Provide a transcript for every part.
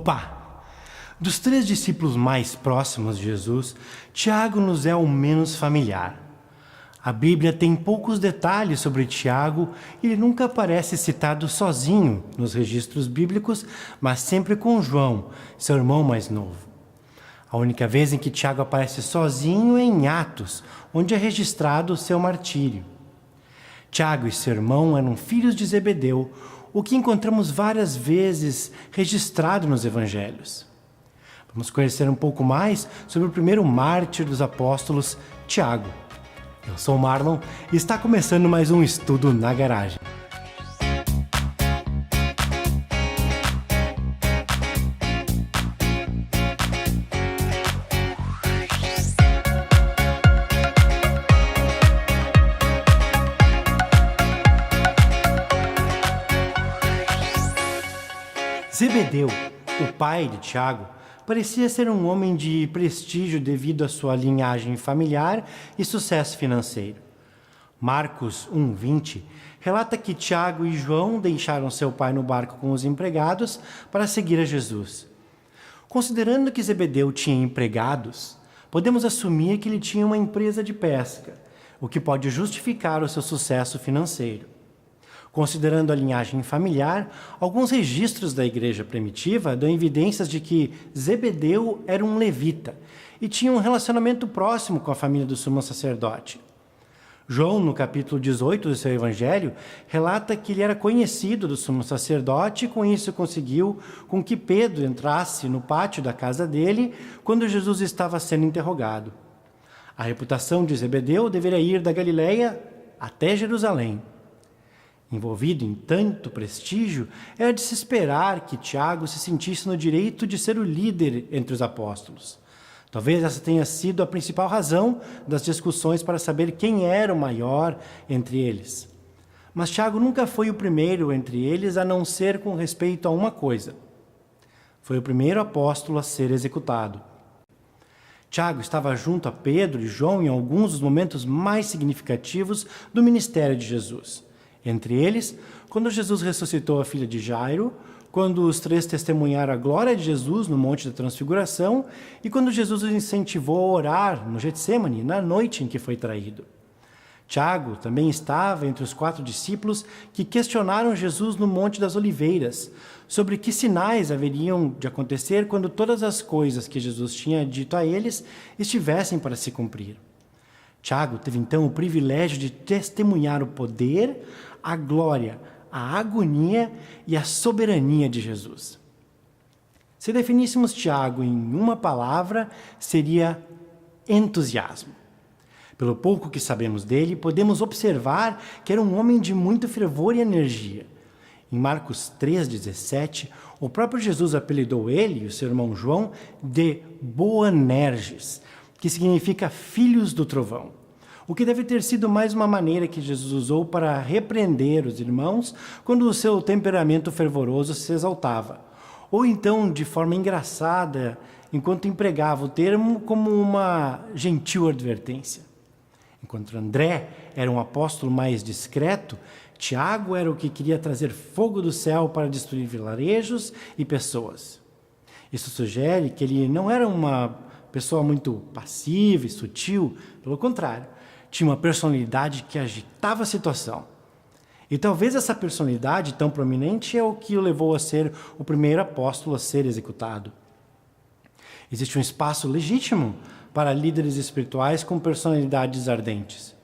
Opa! Dos 3 discípulos mais próximos de Jesus, Tiago nos é o menos familiar. A Bíblia tem poucos detalhes sobre Tiago e ele nunca aparece citado sozinho nos registros bíblicos, mas sempre com João, seu irmão mais novo. A única vez em que Tiago aparece sozinho é em Atos, onde é registrado o seu martírio. Tiago e seu irmão eram filhos de Zebedeu, o que encontramos várias vezes registrado nos evangelhos. Vamos conhecer um pouco mais sobre o primeiro mártir dos apóstolos, Tiago. Eu sou o Marlon e está começando mais um Estudo na Garagem. Zebedeu, o pai de Tiago, parecia ser um homem de prestígio devido à sua linhagem familiar e sucesso financeiro. Marcos 1:20 relata que Tiago e João deixaram seu pai no barco com os empregados para seguir a Jesus. Considerando que Zebedeu tinha empregados, podemos assumir que ele tinha uma empresa de pesca, o que pode justificar o seu sucesso financeiro. Considerando a linhagem familiar, alguns registros da igreja primitiva dão evidências de que Zebedeu era um levita e tinha um relacionamento próximo com a família do sumo sacerdote. João, no capítulo 18 do seu evangelho, relata que ele era conhecido do sumo sacerdote e com isso conseguiu com que Pedro entrasse no pátio da casa dele quando Jesus estava sendo interrogado. A reputação de Zebedeu deveria ir da Galileia até Jerusalém. Envolvido em tanto prestígio, era de se esperar que Tiago se sentisse no direito de ser o líder entre os apóstolos. Talvez essa tenha sido a principal razão das discussões para saber quem era o maior entre eles. Mas Tiago nunca foi o primeiro entre eles, a não ser com respeito a uma coisa. Foi o primeiro apóstolo a ser executado. Tiago estava junto a Pedro e João em alguns dos momentos mais significativos do ministério de Jesus. Entre eles, quando Jesus ressuscitou a filha de Jairo, quando os 3 testemunharam a glória de Jesus no Monte da Transfiguração e quando Jesus os incentivou a orar no Getsêmani, na noite em que foi traído. Tiago também estava entre os 4 discípulos que questionaram Jesus no Monte das Oliveiras, sobre que sinais haveriam de acontecer quando todas as coisas que Jesus tinha dito a eles estivessem para se cumprir. Tiago teve então o privilégio de testemunhar o poder, a glória, a agonia e a soberania de Jesus. Se definíssemos Tiago em uma palavra, seria entusiasmo. Pelo pouco que sabemos dele, podemos observar que era um homem de muito fervor e energia. Em Marcos 3,17, o próprio Jesus apelidou ele e o seu irmão João de Boanerges, que significa filhos do trovão. O que deve ter sido mais uma maneira que Jesus usou para repreender os irmãos quando o seu temperamento fervoroso se exaltava. Ou então, de forma engraçada, enquanto empregava o termo como uma gentil advertência. Enquanto André era um apóstolo mais discreto, Tiago era o que queria trazer fogo do céu para destruir vilarejos e pessoas. Isso sugere que ele não era uma pessoa muito passiva e sutil, pelo contrário. Tinha uma personalidade que agitava a situação. E talvez essa personalidade tão prominente é o que o levou a ser o primeiro apóstolo a ser executado. Existe um espaço legítimo para líderes espirituais com personalidades ardentes.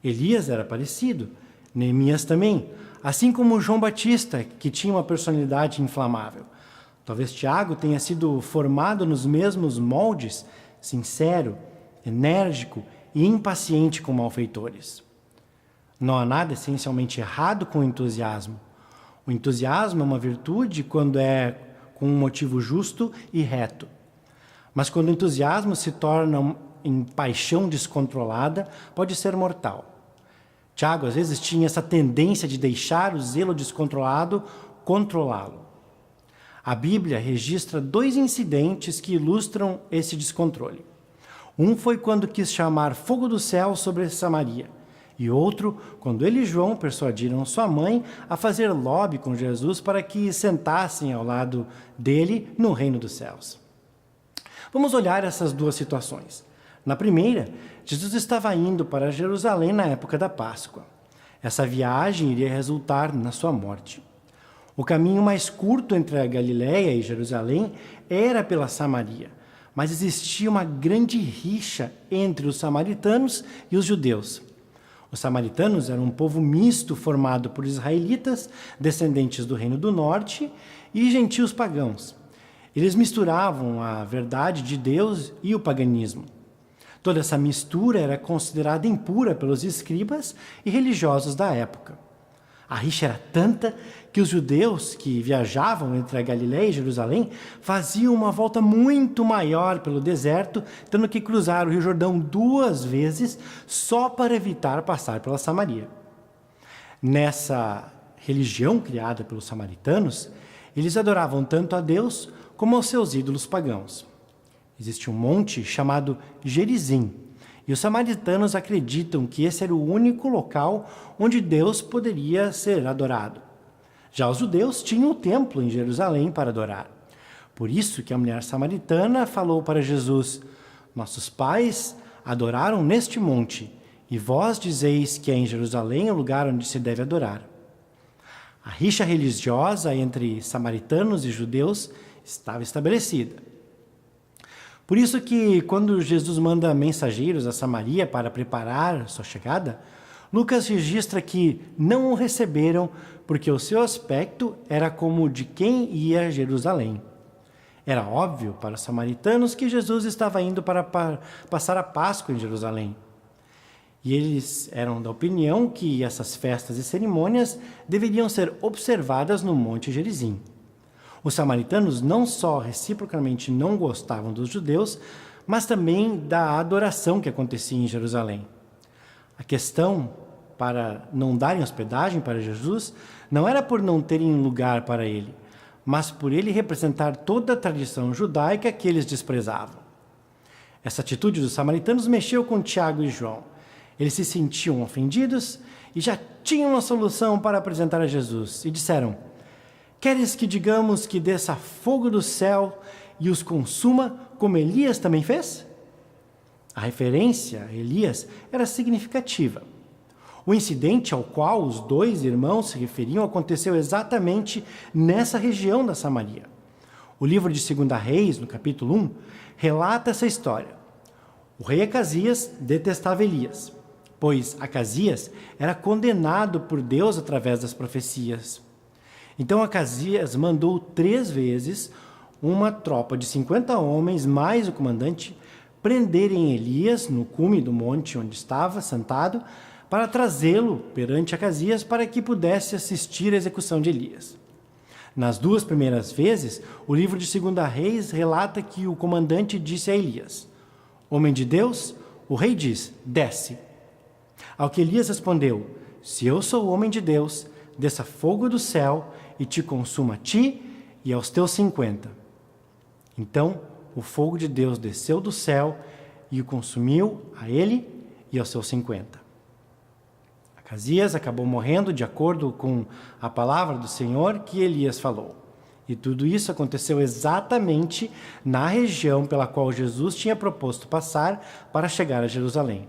Elias era parecido, Neemias também, assim como João Batista, que tinha uma personalidade inflamável. Talvez Tiago tenha sido formado nos mesmos moldes, sincero, enérgico e impaciente com malfeitores. Não há nada essencialmente errado com o entusiasmo. O entusiasmo é uma virtude quando é com um motivo justo e reto. Mas quando o entusiasmo se torna em paixão descontrolada, pode ser mortal. Tiago, às vezes, tinha essa tendência de deixar o zelo descontrolado controlá-lo. A Bíblia registra 2 incidentes que ilustram esse descontrole. Um foi quando quis chamar fogo do céu sobre Samaria, E outro, quando ele e João persuadiram sua mãe a fazer lobby com Jesus para que sentassem ao lado dele no reino dos céus. Vamos olhar essas duas situações. Na primeira, Jesus estava indo para Jerusalém na época da Páscoa. Essa viagem iria resultar na sua morte. O caminho mais curto entre a Galiléia e Jerusalém era pela Samaria, mas existia uma grande rixa entre os samaritanos e os judeus. Os samaritanos eram um povo misto formado por israelitas, descendentes do Reino do Norte, e gentios pagãos. Eles misturavam a verdade de Deus e o paganismo. Toda essa mistura era considerada impura pelos escribas e religiosos da época. A rixa era tanta que os judeus que viajavam entre a Galiléia e Jerusalém faziam uma volta muito maior pelo deserto, tendo que cruzar o Rio Jordão 2 vezes só para evitar passar pela Samaria. Nessa religião criada pelos samaritanos, eles adoravam tanto a Deus como aos seus ídolos pagãos. Existe um monte chamado Gerizim, e os samaritanos acreditam que esse era o único local onde Deus poderia ser adorado. Já os judeus tinham o templo em Jerusalém para adorar. Por isso que a mulher samaritana falou para Jesus: nossos pais adoraram neste monte, e vós dizeis que é em Jerusalém o lugar onde se deve adorar. A rixa religiosa entre samaritanos e judeus estava estabelecida. Por isso que, quando Jesus manda mensageiros a Samaria para preparar sua chegada, Lucas registra que não o receberam porque o seu aspecto era como o de quem ia a Jerusalém. Era óbvio para os samaritanos que Jesus estava indo para passar a Páscoa em Jerusalém. E eles eram da opinião que essas festas e cerimônias deveriam ser observadas no Monte Gerizim. Os samaritanos não só reciprocamente não gostavam dos judeus, mas também da adoração que acontecia em Jerusalém. A questão para não darem hospedagem para Jesus não era por não terem lugar para ele, mas por ele representar toda a tradição judaica que eles desprezavam. Essa atitude dos samaritanos mexeu com Tiago e João. Eles se sentiam ofendidos e já tinham uma solução para apresentar a Jesus e disseram: queres que digamos que desça fogo do céu e os consuma, como Elias também fez? A referência a Elias era significativa. O incidente ao qual os dois irmãos se referiam aconteceu exatamente nessa região da Samaria. O livro de 2 Reis, no capítulo 1, relata essa história. O rei Acasias detestava Elias, pois Acasias era condenado por Deus através das profecias. Então Acasias mandou 3 vezes uma tropa de 50 homens, mais o comandante, prenderem Elias no cume do monte onde estava sentado, para trazê-lo perante Acasias para que pudesse assistir à execução de Elias. Nas 2 primeiras vezes, o livro de 2 Reis relata que o comandante disse a Elias: homem de Deus, o rei diz, desce. Ao que Elias respondeu: se eu sou homem de Deus, desça fogo do céu e te consuma a ti e aos teus 50. Então o fogo de Deus desceu do céu e o consumiu a ele e aos seus 50. Acasias acabou morrendo de acordo com a palavra do Senhor que Elias falou. E tudo isso aconteceu exatamente na região pela qual Jesus tinha proposto passar para chegar a Jerusalém.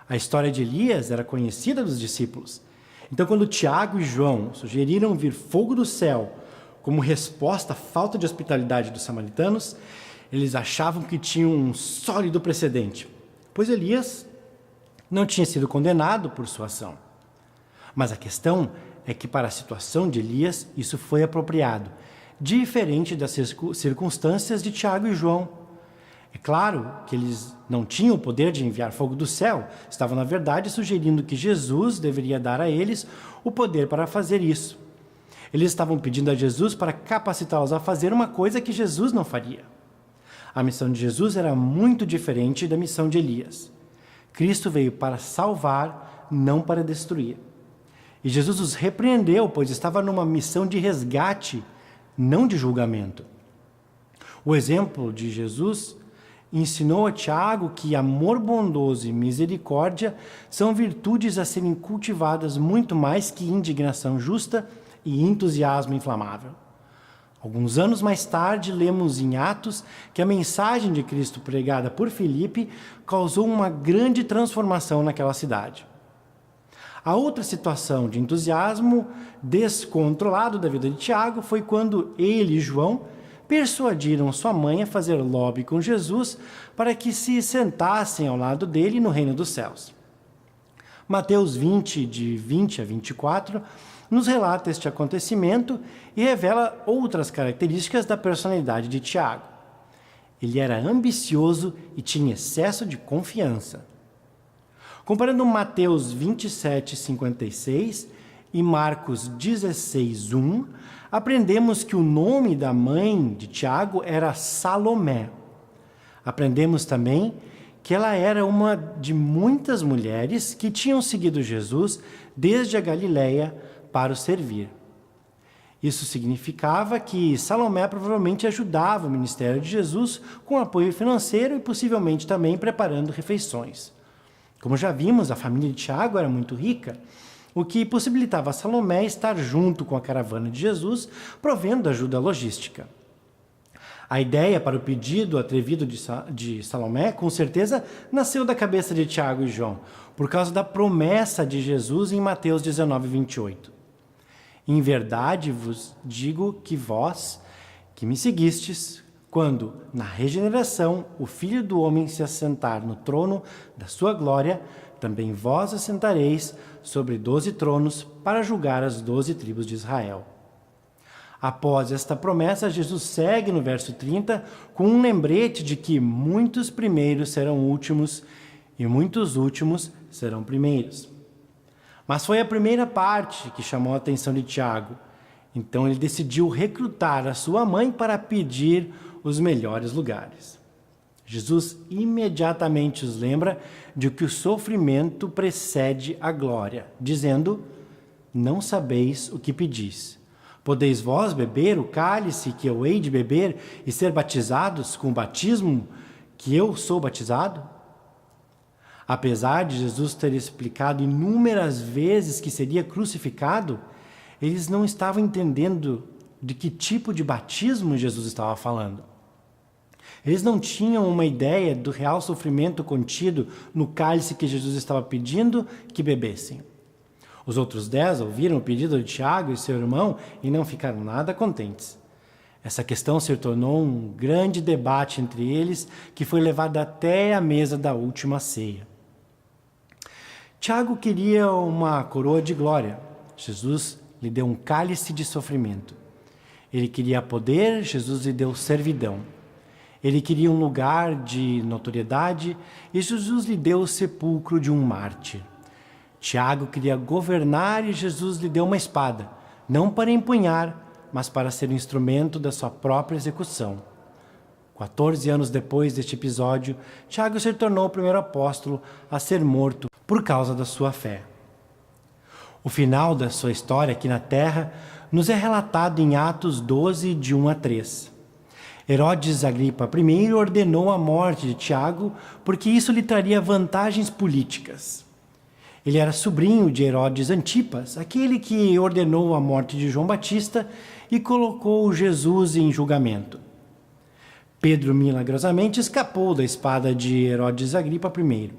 A história de Elias era conhecida dos discípulos. Então, quando Tiago e João sugeriram vir fogo do céu como resposta à falta de hospitalidade dos samaritanos, eles achavam que tinham um sólido precedente, pois Elias não tinha sido condenado por sua ação. Mas a questão é que para a situação de Elias isso foi apropriado, diferente das circunstâncias de Tiago e João. É claro que eles não tinham o poder de enviar fogo do céu, estavam na verdade sugerindo que Jesus deveria dar a eles o poder para fazer isso. Eles estavam pedindo a Jesus para capacitá-los a fazer uma coisa que Jesus não faria. A missão de Jesus era muito diferente da missão de Elias. Cristo veio para salvar, não para destruir. E Jesus os repreendeu, pois estava numa missão de resgate, não de julgamento. O exemplo de Jesus ensinou a Tiago que amor bondoso e misericórdia são virtudes a serem cultivadas muito mais que indignação justa e entusiasmo inflamável. Alguns anos mais tarde, lemos em Atos que a mensagem de Cristo pregada por Filipe causou uma grande transformação naquela cidade. A outra situação de entusiasmo descontrolado da vida de Tiago foi quando ele e João persuadiram sua mãe a fazer lobby com Jesus para que se sentassem ao lado dele no reino dos céus. Mateus 20, de 20 a 24, nos relata este acontecimento e revela outras características da personalidade de Tiago. Ele era ambicioso e tinha excesso de confiança. Comparando Mateus 27, 56 e Marcos 16, 1, aprendemos que o nome da mãe de Tiago era Salomé. Aprendemos também que ela era uma de muitas mulheres que tinham seguido Jesus desde a Galileia para o servir. Isso significava que Salomé provavelmente ajudava o ministério de Jesus com apoio financeiro e possivelmente também preparando refeições. Como já vimos, a família de Tiago era muito rica, o que possibilitava a Salomé estar junto com a caravana de Jesus, provendo ajuda logística. A ideia para o pedido atrevido de Salomé, com certeza, nasceu da cabeça de Tiago e João, por causa da promessa de Jesus em Mateus 19, 28. Em verdade vos digo que vós, que me seguistes, quando, na regeneração, o Filho do Homem se assentar no trono da sua glória, também vós assentareis sobre 12 tronos para julgar as 12 tribos de Israel. Após esta promessa, Jesus segue no verso 30 com um lembrete de que muitos primeiros serão últimos e muitos últimos serão primeiros. Mas foi a primeira parte que chamou a atenção de Tiago. Então ele decidiu recrutar a sua mãe para pedir os melhores lugares. Jesus imediatamente os lembra de que o sofrimento precede a glória, dizendo: não sabeis o que pedis. Podeis vós beber o cálice que eu hei de beber e ser batizados com o batismo que eu sou batizado? Apesar de Jesus ter explicado inúmeras vezes que seria crucificado, eles não estavam entendendo de que tipo de batismo Jesus estava falando. Eles não tinham uma ideia do real sofrimento contido no cálice que Jesus estava pedindo que bebessem. Os outros 10 ouviram o pedido de Tiago e seu irmão e não ficaram nada contentes. Essa questão se tornou um grande debate entre eles, que foi levado até a mesa da última ceia. Tiago queria uma coroa de glória. Jesus lhe deu um cálice de sofrimento. Ele queria poder, Jesus lhe deu servidão. Ele queria um lugar de notoriedade e Jesus lhe deu o sepulcro de um mártir. Tiago queria governar e Jesus lhe deu uma espada, não para empunhar, mas para ser um instrumento da sua própria execução. 14 anos depois deste episódio, Tiago se tornou o primeiro apóstolo a ser morto por causa da sua fé. O final da sua história aqui na Terra nos é relatado em Atos 12, de 1 a 3. Herodes Agripa I ordenou a morte de Tiago porque isso lhe traria vantagens políticas. Ele era sobrinho de Herodes Antipas, aquele que ordenou a morte de João Batista e colocou Jesus em julgamento. Pedro milagrosamente escapou da espada de Herodes Agripa I.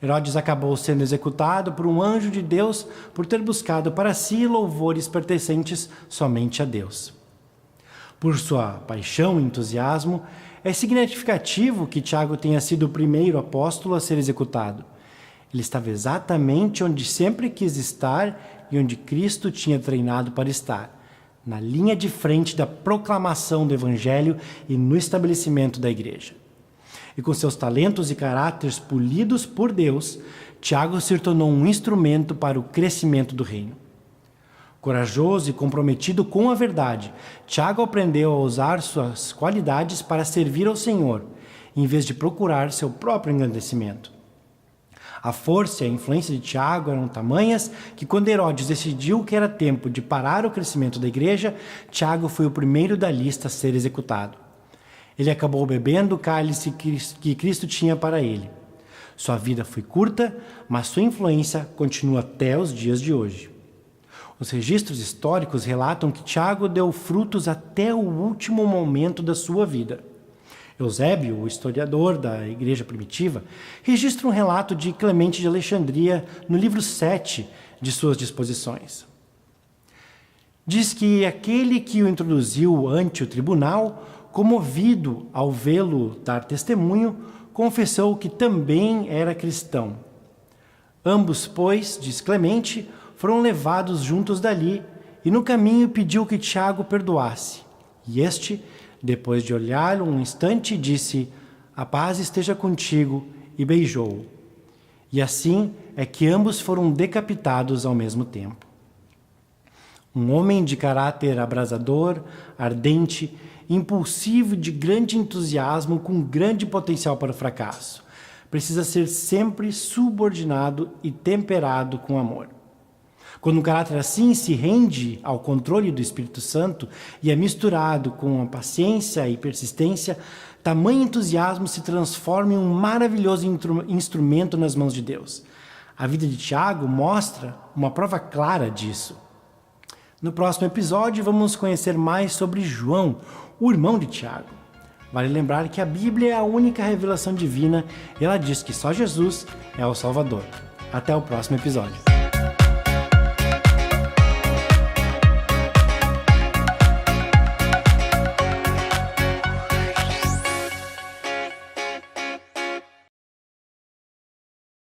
Herodes acabou sendo executado por um anjo de Deus por ter buscado para si louvores pertencentes somente a Deus. Por sua paixão e entusiasmo, é significativo que Tiago tenha sido o primeiro apóstolo a ser executado. Ele estava exatamente onde sempre quis estar e onde Cristo tinha treinado para estar, na linha de frente da proclamação do Evangelho e no estabelecimento da igreja. E com seus talentos e caráteres polidos por Deus, Tiago se tornou um instrumento para o crescimento do reino. Corajoso e comprometido com a verdade, Tiago aprendeu a usar suas qualidades para servir ao Senhor, em vez de procurar seu próprio engrandecimento. A força e a influência de Tiago eram tamanhas que, quando Herodes decidiu que era tempo de parar o crescimento da igreja, Tiago foi o primeiro da lista a ser executado. Ele acabou bebendo o cálice que Cristo tinha para ele. Sua vida foi curta, mas sua influência continua até os dias de hoje. Os registros históricos relatam que Tiago deu frutos até o último momento da sua vida. Eusébio, o historiador da igreja primitiva, registra um relato de Clemente de Alexandria no livro 7 de suas disposições. Diz que aquele que o introduziu ante o tribunal, comovido ao vê-lo dar testemunho, confessou que também era cristão. Ambos, pois, diz Clemente, foram levados juntos dali, e no caminho pediu que Tiago perdoasse. E este, depois de olhá-lo um instante, disse: "A paz esteja contigo", e beijou-o. E assim é que ambos foram decapitados ao mesmo tempo. Um homem de caráter abrasador, ardente, impulsivo e de grande entusiasmo, com grande potencial para o fracasso, precisa ser sempre subordinado e temperado com amor. Quando um caráter assim se rende ao controle do Espírito Santo e é misturado com a paciência e persistência, tamanho entusiasmo se transforma em um maravilhoso instrumento nas mãos de Deus. A vida de Tiago mostra uma prova clara disso. No próximo episódio, vamos conhecer mais sobre João, o irmão de Tiago. Vale lembrar que a Bíblia é a única revelação divina e ela diz que só Jesus é o Salvador. Até o próximo episódio.